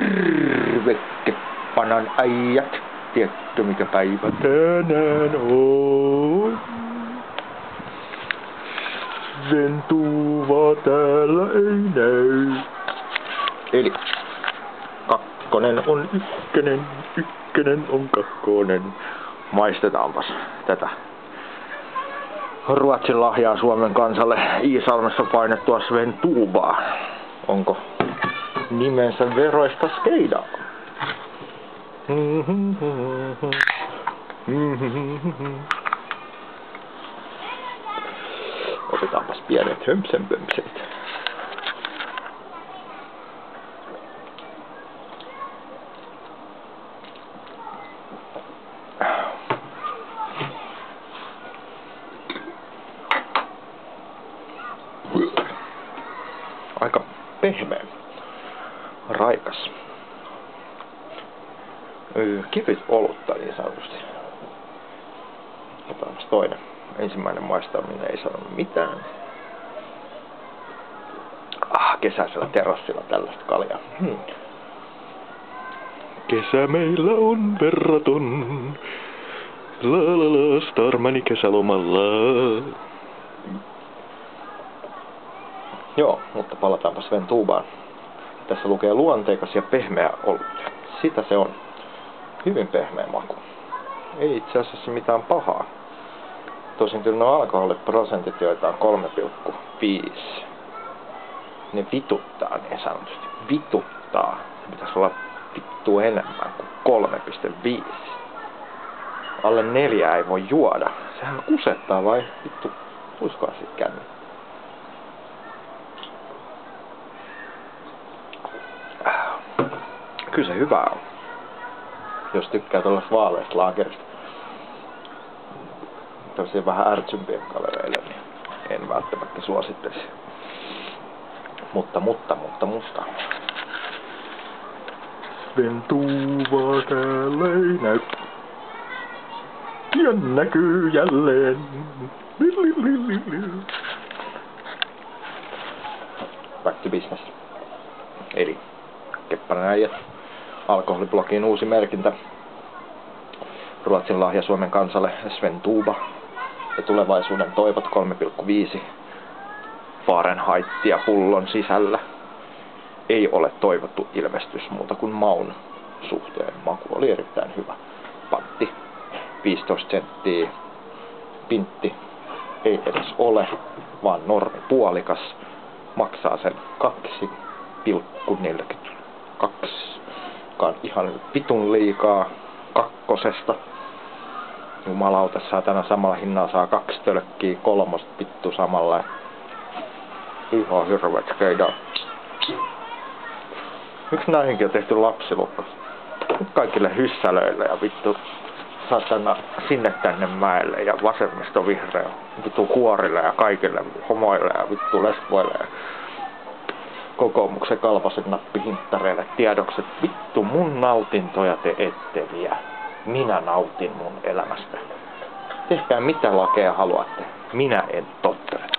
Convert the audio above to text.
Terve keppanan äijät. Tiedätkö mikä päivä tänään on? Sventuva täällä ei näy. Eli kakkonen on ykkönen, ykkönen on kakkonen. Maistetaanpas tätä Ruotsin lahjaa Suomen kansalle Iisalmessa painettua Sventubaa. Onko nimensä veroista skeidaa? Otetaanpas pienet hömpsenpömpseet. Aika pehmeä, raikas, kevyt olutta niin sanotusti. Otetaanpas toinen. Ensimmäinen maistaminen ei sanonut mitään. Kesäisellä terassilla tällaista kaljaa. Kesä meillä on verraton. La la la, Starmani kesälomalla. Joo, mutta palataanpa Sventubaan. Tässä lukee luonteikas ja pehmeä olut. Sitä se on. Hyvin pehmeä maku. Ei itse asiassa mitään pahaa. Tosin kyllä nuo alkoholiprosentit, joita on 3,5. Ne vituttaa niin sanotusti. Vituttaa. Pitäisi olla vittua enemmän kuin 3,5. Alle 4 ei voi juoda. Sehän kusettaa vai vittu. Uskoa sit känni. Kyllä se hyvä on. Jos tykkää tuollaista vaaleista laakerista. Tosiaan vähän ärtsympien kavereille, niin en välttämättä suosittelisi. Mutta. Sventuva täällä ei näy. Ja näkyy jälleen. Back to business. Eli Keppanen äijät. Alkoholiblogin uusi merkintä. Ruotsin lahja Suomen kansalle Sventuba. Ja tulevaisuuden toivot 3,5 Fahrenheitia pullon sisällä. Ei ole toivottu ilmestys muuta kuin maun suhteen. Maku oli erittäin hyvä. Pantti 15 senttiä. Pintti ei edes ole, vaan normi puolikas. Maksaa sen 2,42. Joka on ihan vitun liikaa kakkosesta. Jumalauta, saatana samalla hinnalla saa 2 tölkkiä, 3 vittu samalla. Ihan hirveet skeidaa. Miksi näihinkin on tehty lapsilupa? Nyt kaikille hyssälöille ja vittu saatana sinne tänne mäelle ja vasemmisto vihreä. Vittu kuorille ja kaikille homoille ja vittu lesboille ja kokoomuksen kalpasen nappihinttareille tiedokset. Vittu mun nautintoja te ette vie. Minä nautin mun elämästä. Tehkää mitä lakeja haluatte. Minä en tottele.